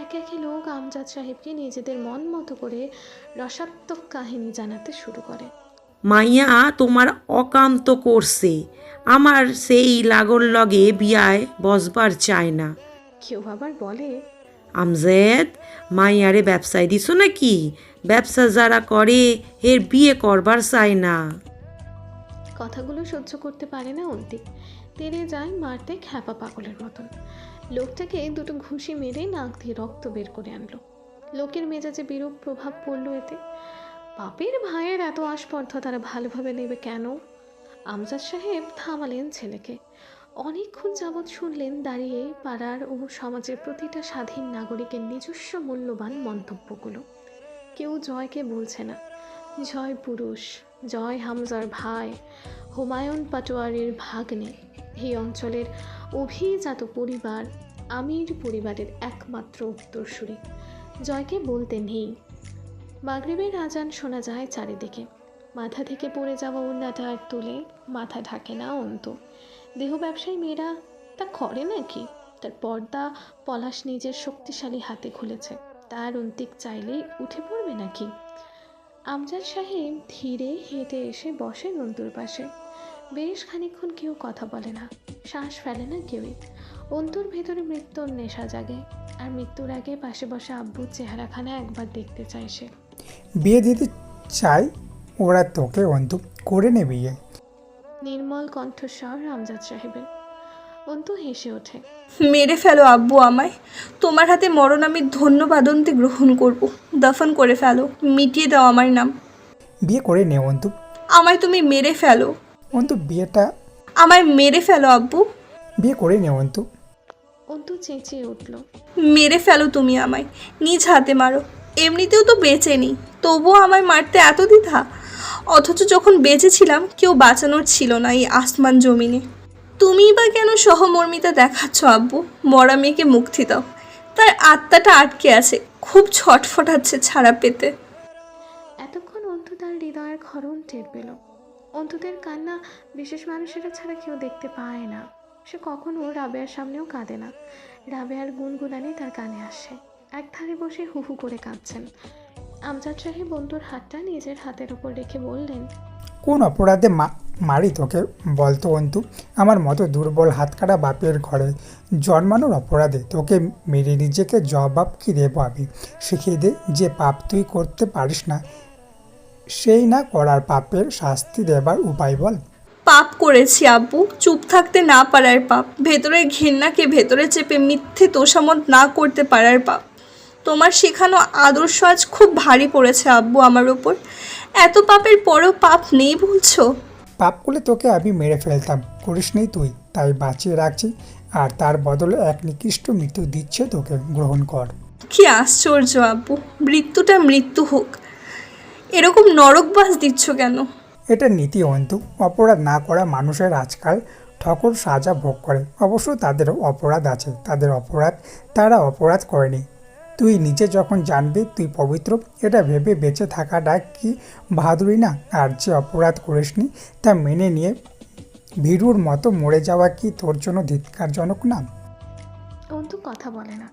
একে একে লোক আমজাদ সাহেবকে নিজেদের মন মতো করে রসাত্মক কাহিনী জানাতে শুরু করে। মাইয়া তোমার অকান্ত করছে, আমার সেই লাগর লগে বিয়ায় বসবার চায় না। কেউ আবার বলে, আমজেদ, মাইয়ারে ব্যবসায় দিছো নাকি? ব্যবসা যারা করে এর বিয়ে করবার চায় না। কথাগুলো সহ্য করতে পারে না অন্তিক, তেড়ে যায় মারতে খ্যাপা পাগলের মতন। লোকটাকে দুটো ঘুষি মেরে নাক দিয়ে রক্ত বের করে আনলো। লোকের মেজাজে বিরূপ প্রভাব পড়ল এতে। বাপের ভাইয়ের এত আস্পর্ধা তারা ভালোভাবে নেবে কেন? আমজাদ সাহেব থামালেন ছেলেকে। অনেকক্ষণ যাবৎ শুনলেন দাঁড়িয়ে পাড়ার ও সমাজের প্রতিটা স্বাধীন নাগরিকের নিজস্ব মূল্যবান মন্তব্যগুলো। কেউ জয়কে বলছে না জয় পুরুষ, জয় হামজার ভাই, হুমায়ুন পাটোয়ারির ভাগ্নে, এই অঞ্চলের অভিজাত পরিবার, আমির পরিবারের একমাত্র উত্তরসূরি। জয়কে বলতে নেই। মাগরিবের আজান শোনা যায় চারিদিকে। মাথা থেকে পড়ে যাওয়া ওড়নাটা আর তুলে মাথা ঢাকে না অন্তু। দেহ ব্যবসায়ী মেয়েরা তা করে নাকি? তার পর্দা পলাশ নিজের শক্তিশালী হাতে খুলেছে, তার অন্তিক চাইলেই উঠে পড়বে নাকি? আমজাদ সাহেব ধীরে হেঁটে এসে বসেন অন্তুর পাশে। বেশ খানিকক্ষণ কেউ কথা বলে না, শ্বাস ফেলে না কেউই। অন্তুর ভেতরে মৃত্যুর নেশা জাগে, আর মৃত্যুর আগে পাশে বসে আব্বুর চেহারাখানা একবার দেখতে চায় সে। বিয়ে দিতে চাই ওরা তোকে, অন্তু করে নে বিয়ে। নির্মল কণ্ঠস্বর আমজাদ সাহেবের। অন্তু হেসে ওঠে। মেরে ফেলো আব্বু আমায়, তোমার হাতে মরণ আমি ধন্যবাদন্তে গ্রহণ করব। দফন করে ফেলো, মিটিয়ে দাও আমার নাম। বিয়ে করে নে অন্তু। আমায় তুমি মেরে ফেলো, অন্তু বিয়েটা আমায় মেরে ফেলো আব্বু। বিয়ে করে নে অন্তু। অন্তু চেঁচিয়ে উঠল। মেরে ফেলো তুমি আমায়, নিজ হাতে মারো। এমনিতেও তো বেঁচে নি, তবুও আমায় মারতে এত দ্বিধা। অথচ যখন বেঁচে ছিলাম কেউ বাঁচানোর ছিল না এই আসমান জমিনে। তুমিই বা কেন সহমর্মিতা দেখাচ্ছ আব্বু? মরা মেয়েকে মুক্তি দাও, তার আত্মাটা আটকে আছে, খুব ছটফটাচ্ছে ছাড়া পেতে। এতক্ষণ অন্তু তার হৃদয়ের ক্ষরণ টের পেল। অন্তুদের কান্না বিশেষ মানুষেরা ছাড়া কেউ দেখতে পায় না। সে কখনো রাবেয়ার সামনেও কাঁদে না। রাবেয়ার গুনগুনানি তার কানে আসে। একধারে বসে হু হু করে কাঁদছেন। আমজাদ সাহেব অন্তুর হাতটা নিজের হাতের ওপর রেখে বললেন, কোন অপরাধে মারি তোকে বলতো অন্তু? আমার মতো দুর্বল হাতকাটা বাপের ঘরে জন্মানোর অপরাধে তোকে মেরে নিজেকে জবাব কি দেবো আমি? শিখিয়ে দে, যে পাপ তুই করতে পারিস না সেই না করার পাপের শাস্তি দেবার উপায় বল। পাপ করেছি আব্বু, চুপ থাকতে না পারার পাপ, ভেতরের ঘৃণাকে ভেতরে চেপে মিথ্যে তোষামত না করতে পারার পাপ। তোমার শেখানো আদর্শ আজ খুব ভারী পড়েছে আব্বু আমার ওপর। এত পাপের পরেও পাপ নেই বলছো? পাপ করলে তোকে আমি মেরে ফেলতাম, করিস নি তুই, তাই বাঁচিয়ে রাখছি, আর তার বদলে এক নিকৃষ্ট মৃত্যু দিচ্ছে তোকে, গ্রহণ কর। কি আশ্চর্য আব্বু, মৃত্যুটা মৃত্যু হোক, এরকম নরকবাস দিচ্ছ কেন? এটা নীতি অন্তু। অপরাধ না করা মানুষের আজকাল ঠকর সাজা ভোগ করে। অবশ্য তাদের অপরাধ আছে, তাদের অপরাধ তারা অপরাধ করেনি। তুই নিজে যখন জানবি তুই পবিত্র, এটা ভেবে বেঁচে থাকাটা কি বাহাদুরি না? আর যে অপরাধ করিসনি তা মেনে নিয়ে ভীরুর মতো মরে যাওয়া কি তোর জন্য ধিক্কারজনক না? অন্তু কথা বলে না।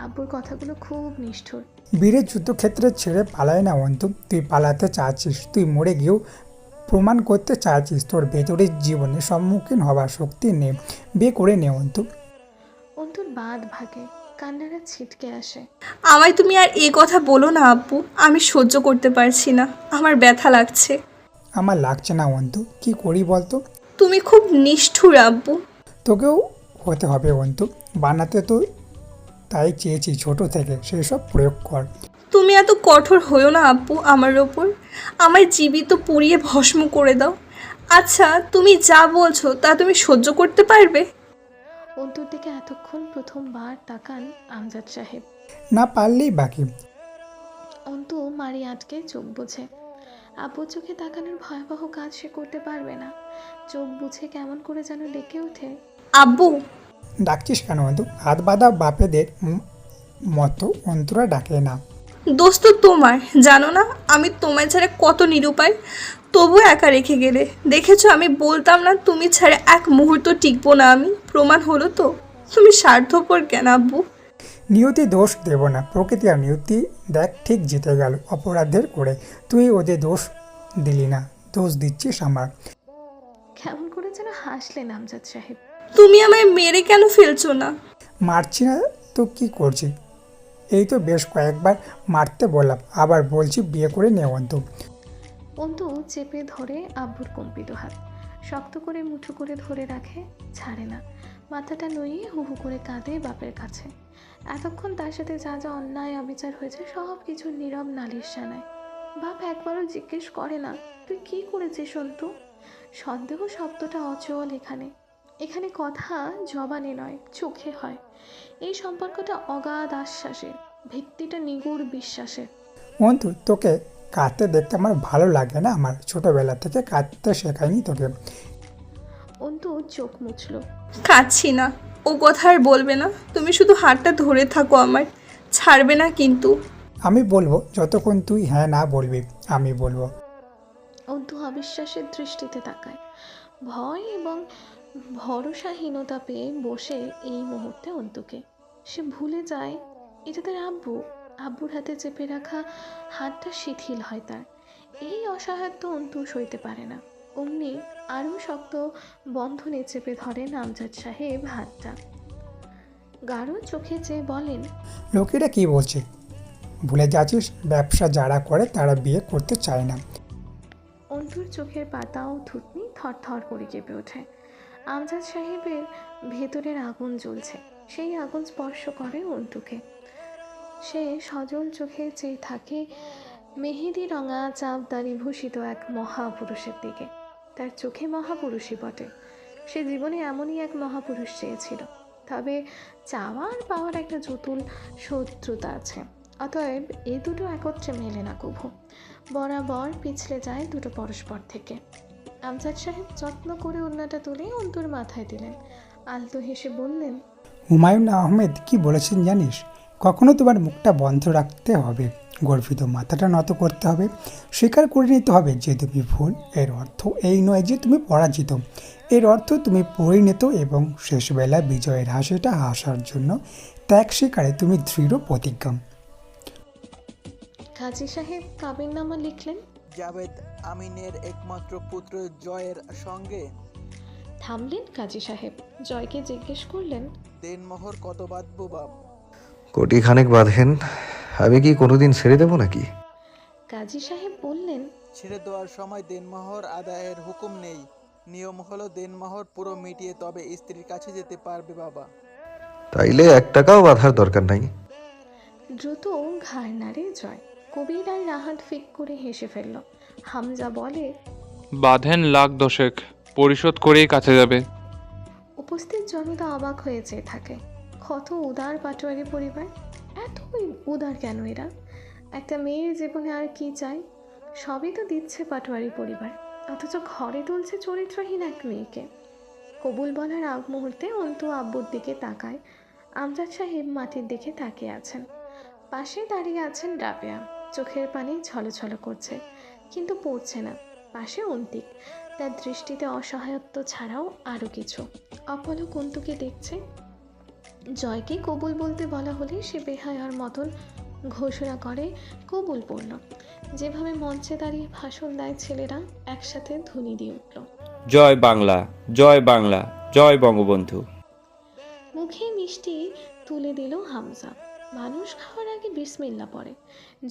আব্বুর কথাগুলো খুব নিষ্ঠুর। বীরের যুদ্ধক্ষেত্রে ছেড়ে পালায় না অন্তু। তুই পালাতে চাচ্ছিস, তুই মরে গিয়েও প্রমাণ করতে চাচ্ছিস তোর ভেতরের জীবনে সম্মুখীন হওয়ার শক্তি নেই। বিয়ে করে নে অন্তু। অন্তুর বাদ ভাগে, কান্নারা ছিটকে আসে। আমায় তুমি আর এ কথা বলো না আব্বু, আমি সহ্য করতে পারছি না, আমার ব্যথা লাগছে। আমার লাগছে না অন্তু, কি করি বলতো? তুমি খুব নিষ্ঠুর আব্বু। তোকেও হতে হবে অন্তু, বানাতে তো তাই চেয়েছি ছোট থেকে, সেই সব প্রয়োগ কর। তুমি এত কঠোর হয়েও না আব্বু আমার ওপর, আমায় জীবিত পুড়িয়ে ভস্ম করে দাও। আচ্ছা তুমি যা বলছো তা তুমি সহ্য করতে পারবে? অন্তুর দিকে এতক্ষণ প্রথমবার তাকান আমজাদ সাহেব। না পারলেই বাকি। অন্তু মারি আটকে চোখ বুঝে। আব্বুর চোখে তাকানোর ভয়াবহ কাজ সে করতে পারবে না। চোখ বুঝে কেমন করে যেন ডেকে ওঠে, আব্বু। ডাকছিস কেন অন্তু? হাত বাঁধা বাপেদের মতো অন্তরা ডাকে না। দোষ তো তোমার, জানো না আমি তোমায় ছাড়া কত নিরুপায়, তবু একা রেখে গেলে। দেখেছো আমি বলতাম না তুমি ছাড়া এক মুহূর্ত টিকবো না আমি, প্রমাণ হলো তো। তুমি স্বার্থপর কেন আব্বু? নিয়তি দোষ দেব না, প্রকৃতি আর নিয়তি দেখ ঠিক জিতে গেল অপরাধের করে। তুই ওদের দোষ দিলি না, দোষ দিচ্ছিস আমার। কেমন করে যেন হাসলেন আমজাদ সাহেব। তুমি আমায় মেরে কেন ফেলছো না? মারছি না তো কি করছি? এই তো বেশ কয়েকবার মারতে বললাম, আবার বলছি বিয়ে করে নে অন্তু। অন্তু চেপে ধরে আব্বুর কম্পিত হাত, শক্ত করে মুঠো করে ধরে রাখে, ছাড়ে না। মাথাটা নুয়ে হু হু করে কাঁদে বাপের কাছে। এতক্ষণ তার সাথে যা যা অন্যায় অবিচার হয়েছে সব কিছু নীরব নালিশ জানায়। বাপ একবারও জিজ্ঞেস করে না তুই কি করেছিস অন্তু। সন্দেহ শব্দটা অচল এখানে। এখানে কথা জবানে নয়, চোখে হয়। এই সম্পর্কটা অগাধ আশ্বাসের, ভিত্তিটা নিগুড় বিশ্বাসের। অন্তু তোকে কাঁদতে দেখতে আমার ভালো লাগে না, আমার ছোটবেলা থেকে কাঁদতে শেখায়নি তোকে। অন্তু চোখ মুছল। কাঁদছি না, ও কথা আর বলবে না। তুমি শুধু হাতটা ধরে থাকো আমার, ছাড়বে না কিন্তু। আমি বলবো যতক্ষণ তুই হ্যাঁ না বলবি, আমি বলবো। অন্তু অবিশ্বাসের দৃষ্টিতে তাকায়। ভয় এবং ভরসাহীনতা পেয়ে বসে এই মুহূর্তে অন্তুকে। সে ভুলে যায় এটা তার আব্বু। আব্বুর হাতে চেপে রাখা হাতটা শিথিল হয় তার। এই অসহায়ত্ব অন্তু সইতে পারে না। অমনি আরও শক্ত বন্ধনে চেপে ধরেন আমজাদ সাহেব হাতটা। গাঢ় চোখে চেয়ে বলেন, লোকেরা কি বলছে ভুলে যাচ্ছিস? ব্যবসা যারা করে তারা বিয়ে করতে চায় না। অন্তুর চোখের পাতা ও থুতনি থরথর করে কেঁপে ওঠে। আমজাদ সাহেবের ভেতরের আগুন জ্বলছে, সেই আগুন স্পর্শ করে অন্তুকে। সে সজল চোখে চেয়ে থাকে মেহেদি রঙা চাপদারি ভূষিত এক মহাপুরুষের দিকে। তার চোখে মহাপুরুষই বটে। সে জীবনে এমনই এক মহাপুরুষ চেয়েছিল, তবে চাওয়ার পাওয়ার একটা জটিল শত্রুতা আছে। অতএব এই দুটো একত্রে মেলে না কভু, বরাবর পিছলে যায় দুটো পরস্পর থেকে। আমজাদ সাহেব যত্ন করে ওড়নাটা তুলে অন্তুর মাথায় দিলেন, আলতো হেসে বললেন, হুমায়ুন আহমেদ কি বলেছেন জানিস? কখনো তোমার মুখটা বন্ধ রাখতে হবে, গর্বিত মাথাটা নত করতে হবে, স্বীকার করে নিতে হবে যে তুমি ভুল। এর অর্থ এই নয় যে তুমি পরাজিত, এর অর্থ তুমি পরিণত এবং শেষবেলা বিজয়ের হাসিটা হাসার জন্য ত্যাগ স্বীকারে তুমি দৃঢ় প্রতিজ্ঞা। কাজী সাহেব কাবিননামা লিখলেন। জাভেদ আমিনের একমাত্র পুত্র জয়ের সঙ্গে। থামলেন কাজী সাহেব, জয়কে জিজ্ঞেস করলেন, দেনমোহর কত বাঁধবো বাপ? কোটি খানেক বাঁধেন, আমি কি কোনোদিন ছেড়ে দেবো নাকি? কাজী সাহেব বললেন, ছেড়ে দেওয়ার সময় দেনমোহর আদায়ের হুকুম নেই। নিয়ম হলো দেনমোহর পুরো মিটিয়ে তবে স্ত্রীর কাছে যেতে পারবে বাবা। তাইলে 1 টাকাও বাঁধার দরকার নাই। দ্রুত ঘাড় নাড়ে জয়। কবির আর রাহাত ফিক করে হেসে ফেলল। হামজা বলে, বাঁধেন লাখ দশেক, পরিশোধ করেই কাছে যাবে। উপস্থিত জনতা অবাক হয়ে চেয়ে থাকে। কত উদার পাটোয়ারি পরিবার, এত উদার কেন এরা? একটা মেয়ের জীবনে আর কি চাই? সবই তো দিচ্ছে পাটোয়ারি পরিবার, অথচ ঘরে তুলছে চরিত্রহীন এক মেয়েকে। কবুল বলার আগ মুহূর্তে অন্তু আব্বুর দিকে তাকায়। আমজাদ সাহেব মাটির দিকে তাকিয়ে আছেন। পাশে দাঁড়িয়ে আছেন রাবেয়া, চোখের পানি ছলছল করছে কিন্তু পড়ছে না। পাশে অন্তিক, তার দৃষ্টিতে অসহায়ত্ব ছাড়াও আরও কিছু। অপলক অন্তুকে দেখছে। জয়কে কবুল বলতে বলা হলে সে বেহায়ার মতন ঘোষণা করে কবুল পড়ল। যেভাবে মঞ্চে দাঁড়িয়ে ভাষণ দেয় ছেলেরা, একসাথে ধ্বনি দিয়ে উঠল, জয় বাংলা, জয় বাংলা, জয় বঙ্গবন্ধু। মুখে মিষ্টি তুলে দিল হামজা। মানুষ খাওয়ার আগে বিসমিল্লা পড়ে,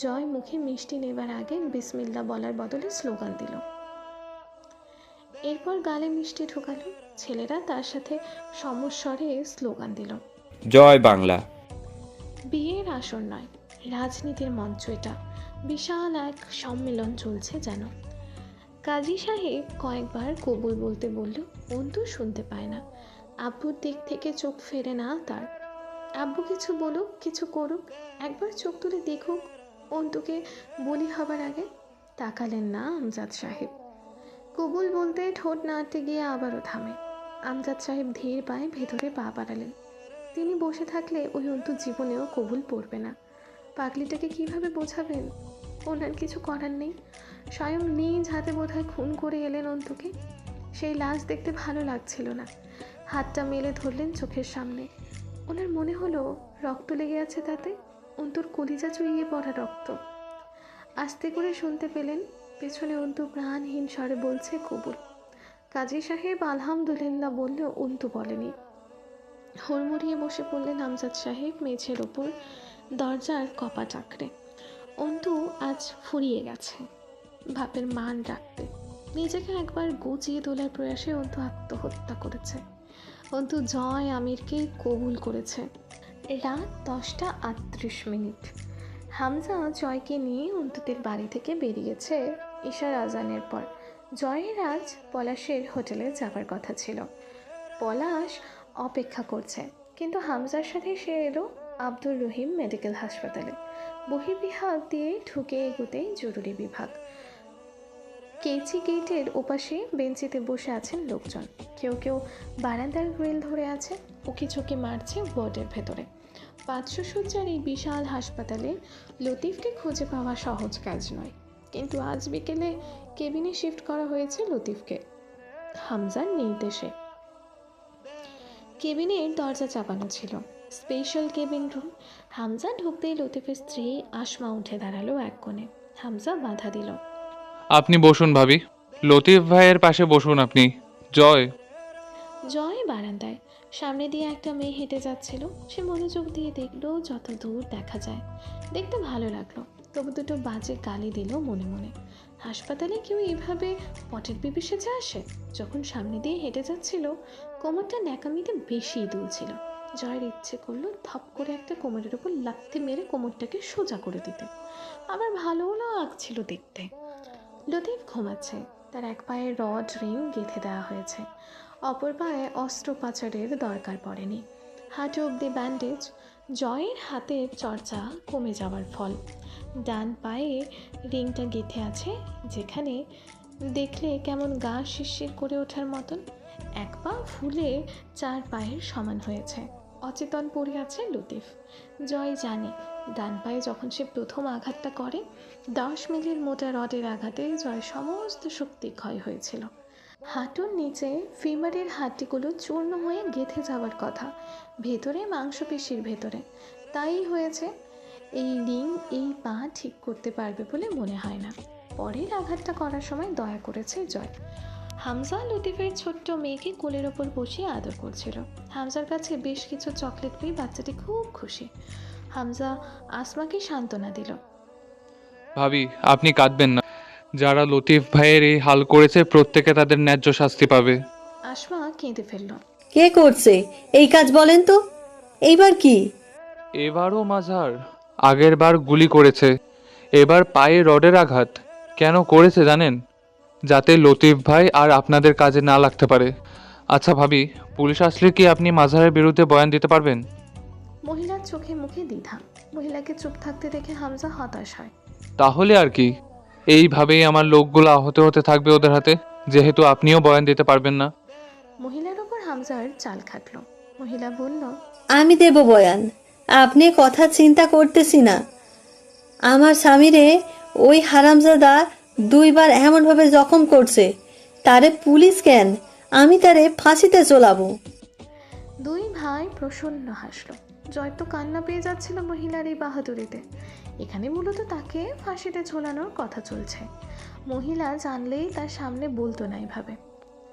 জয় মুখে মিষ্টি নেবার আগে বিসমিল্লা বলার বদলে স্লোগান দিল। এরপর গালে মিষ্টি ঢোকালো। ছেলেরা তার সাথে সমস্বরে স্লোগান দিল, জয় বাংলা। বিয়ের আসর নয়, রাজনীতির মঞ্চ এটা। বিশাল এক সম্মেলন চলছে যেন। কাজী সাহেব কয়েকবার কবুল বলতে বলল, অন্তু শুনতে পায় না। আব্বুর দিক থেকে চোখ ফেরে না তার। আব্বু কিছু বলুক কিছু করুক, একবার চোখ তুলে দেখুক অন্তুকে বলি হবার আগে। তাকালেন না আমজাদ সাহেব। কবুল বলতে ঠোঁট নাড়তে গিয়ে আবারও থামে। আমজাদ সাহেব ধীর পায়ে ভেতরে পা বাড়ালেন। তিনি বসে থাকলে ওই অন্তু জীবনেও কবুল পড়বে না। পাগলিটাকে কিভাবে বোঝাবেন? ওনার কিছু করার নেই। স্বয়ং নিজ হাতে বোধহয় খুন করে এলেন অন্তুকে। সেই লাশ দেখতে ভালো লাগছিল না। হাতটা মেলে ধরলেন চোখের সামনে। ওনার মনে হলো রক্ত লেগে আছে তাতে, অন্তুর কলিজা চুইয়ে পড়া রক্ত। আস্তে করে শুনতে পেলেন পেছনে অন্তু প্রাণহীন স্বরে বলছে কবুল। কাজী সাহেব আলহামদুলিল্লাহ বললেও অন্তু বলেনি। হুড়মুড়িয়ে বসে পড়লেন আমজাদ সাহেব মেঝের ওপর, দরজার কপাট আঁকড়ে। অন্তু আজ ফুরিয়ে গেছে বাপের মান রাখতে। নিজেকে একবার গুছিয়ে তোলার প্রয়াসে অন্তু আত্মহত্যা করেছে। অন্তু জয় আমিরকে কবুল করেছে। রাত 10:38। হামজা জয়কে নিয়ে অন্তুদের বাড়ি থেকে বেরিয়েছে ঈশার আজানের পর। জয়ের আজ পলাশের হোটেলে যাবার কথা ছিল। পলাশ অপেক্ষা করছে, কিন্তু হামজার সাথে সে এলো আব্দুর রহিম মেডিকেল হাসপাতালে। বহির্বিভাগ দিয়ে ঢুকে এগোতেই জরুরি বিভাগ। কেচি গেটের ওপাশে বেঞ্চিতে বসে আছেন লোকজন। কেউ কেউ বারান্দার গ্রিল ধরে আছে, উকিঝুঁকি মারছে ওয়ার্ডের ভেতরে। 500 শয্যার এই বিশাল হাসপাতালে লতিফকে খুঁজে পাওয়া সহজ কাজ নয়, কিন্তু আজ বিকেলে কেবিনে শিফট করা হয়েছে লতিফকে হামজার নির্দেশে। কেবিনের দরজা চাপানো ছিল, স্পেশাল কেবিন রুম। হামজা ঢুকতেই লতিফের স্ত্রী আসমা উঠে দাঁড়ালো এক কোণে। হামজা বাধা দিল। আপনি বসুন ভাবি, লতিফ ভাইয়ের পাশে বসুন আপনি। জয়। জয় বারান্দায় সামনে দিয়ে একটা মেয়ে হেঁটে যাচ্ছিল। সে মনোযোগ দিয়ে দেখলো যত দূর দেখা যায়। দেখতে ভালো লাগলো, তবু দুটো বাজে গালি দিল মনে মনে। হাসপাতালে কেউ এভাবে পটের পিপি সেজে আসে? যখন সামনে দিয়ে হেঁটে যাচ্ছিল কোমরটা ন্যাকামিতে বেশি দুলছিল। জয়ের ইচ্ছে করলো ধপ করে একটা কোমরের উপর লাথি মেরে কোমরটাকে সোজা করে দিতে। আবার ভালোও লাগছিল দেখতে। লতিফ ঘুমাচ্ছে, তার এক পায়ে রড রিং গেঁথে দেওয়া হয়েছে, অপর পায়ে অস্ত্রোপচারের দরকার পড়েনি। হাঁটু অবধি ব্যান্ডেজ। জয়ের হাতের চর্চা কমে যাওয়ার ফল। ডান পায়ে রিংটা গেঁথে আছে, যেখানে দেখলে কেমন গা শিরশির করে ওঠার মতন। এক পা ফুলে 4 পায়ের সমান হয়েছে। অচেতন পড়ে আছে লতিফ। জয় জানে ডান পায়ে যখন সে প্রথম আঘাতটা করে 10 মিলির মোটা রডের আঘাতে জয় সমস্ত শক্তি ক্ষয় হয়েছিল। হাঁটুর নিচে ফিমারের হাড্ডিগুলো চূর্ণ হয়ে গেঁথে যাওয়ার কথা, ভেতরে মাংসপেশির ভেতরে। তাই হয়েছে। এই রিং এই পা ঠিক করতে পারবে বলে মনে হয় না। পরের আঘাতটা করার সময় দয়া করেছে জয়। হামজা লতিফের ছোট্ট মেয়েকে কোলের ওপর বসিয়ে আদর করছিল। হামজার কাছে বেশ কিছু চকলেট পেয়ে বাচ্চাটি খুব খুশি। হামজা আসমাকে সান্ত্বনা দিল। ভাবি আপনি কাঁদবেন না, যারা লতিফ ভাইয়ের এই হাল করেছে প্রত্যেকে তাদের ন্যায্য শাস্তি পাবে। আসমা কেঁদে ফেলল। কে করছে এই কাজ বলেন তো? এইবার কি? এবারও মাঝার, আগের বার গুলি করেছে, এবার পায়ে রডের আঘাত। কেন করেছে জানেন? যাতে লতিফ ভাই আর আপনাদের কাজে না লাগতে পারে। আচ্ছা ভাবি, পুলিশ আসলে কি আপনি মাঝারের বিরুদ্ধে বয়ান দিতে পারবেন? মহিলার চোখে মুখে দ্বিধা। মহিলাকে চুপ থাকতে দেখে হামজা হতাশ হয়। তাহলে আর কি, এইভাবেই আমার লোকগুলো আহত হতে থাকবে ওদের হাতে, যেহেতু আপনিও বয়ান দিতে পারবেন না। মহিলার ওপর হামজার চাল খাটলো। মহিলা বলল, আমি দেব বয়ান, আপনি কথা চিন্তা করতেছি না। আমার স্বামীরে ওই হারামজাদা 2 বার এমনভাবে জখম করছে, তারে পুলিশ কেন, আমি তারে ফাঁসিতে চলাবো। 2 ভাই প্রসন্ন হাসলো। জয় তো কান্না পেয়ে যাচ্ছিল মহিলার এই বাহাদুরিতে। এখানে মূলত তাকে ফাঁসিতে ঝোলানোর কথা চলছে। মহিলা জানলেই তার সামনে বলতো না এভাবে।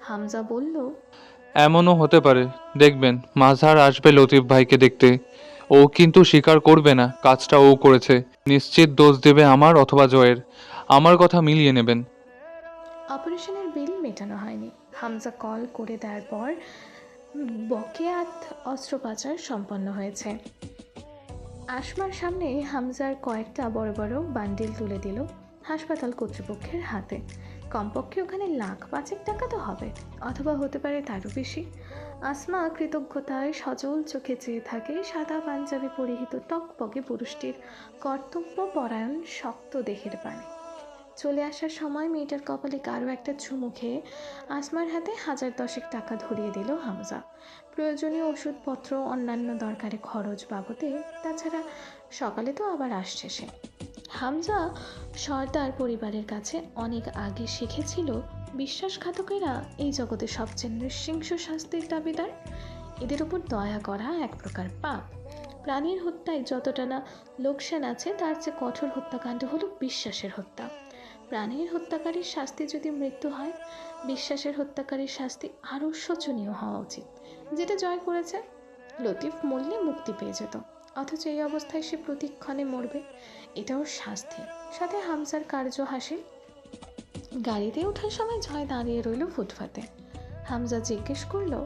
হামজা বলল, এমনও হতে পারে, দেখবেন মাঝার আসবে লতিফ ভাইকে দেখতে। ও কিন্তু স্বীকার করবে না কাজটা ও করেছে। নিশ্চিত দোষ দেবে আমার অথবা জয়ের। আমার কথা মিলিয়ে নেবেন। অপারেশনের বিল মেটানো হয়নি। হামজা কল করে দেওয়ার পর বকেয়াত অস্ত্রোপচার সম্পন্ন হয়েছে। আসমার সামনে হামজার কয়েকটা বড় বড় বান্ডিল তুলে দিল হাসপাতাল কর্তৃপক্ষের হাতে। কমপক্ষে ওখানে লাখ 5 টাকা তো হবে, অথবা হতে পারে তারও বেশি। আসমা কৃতজ্ঞতায় সজল চোখে চেয়ে থাকে সাদা পাঞ্জাবি পরিহিত টকপকে পুরুষটির কর্তব্য পরায়ণ শক্ত দেহের পানে। চলে আসার সময় মেয়েটার কপালে কারো একটা চুমু খেয়ে আসমার হাতে 1010 টাকা ধরিয়ে দিল হামজা। প্রয়োজনীয় ওষুধপত্র, অন্যান্য দরকারি খরচ বাবদে। তাছাড়া সকালে তো আবার আসছে সে। হামজা সর্দার পরিবারের কাছে অনেক আগে শিখেছিল বিশ্বাসঘাতকেরা এই জগতে সবচেয়ে নৃশংস শাস্তির দাবিদার। এদের উপর দয়া করা এক প্রকার পাপ। প্রাণীর হত্যায় যতটা না লোকসান আছে, তার চেয়ে কঠোর হত্যাকাণ্ড হলো বিশ্বাসের হত্যা। প্রাণীর হত্যাকারীর শাস্তি যদি মৃত্যু হয়, বিশ্বাসের হত্যাকারীর শাস্তি আরও শোচনীয় হওয়া উচিত। যেটা জয় করেছে। লতিফ মরলে মুক্তি পেয়ে যেত, অথচ এই অবস্থায় সে প্রতিক্ষণে মরবে, এটাও শাস্তি। সাথে হামজার কার্য হাসি। গাড়িতে ওঠার সময় জয় দাঁড়িয়ে রইল ফুটপাতে। হামজা জিজ্ঞেস করলো,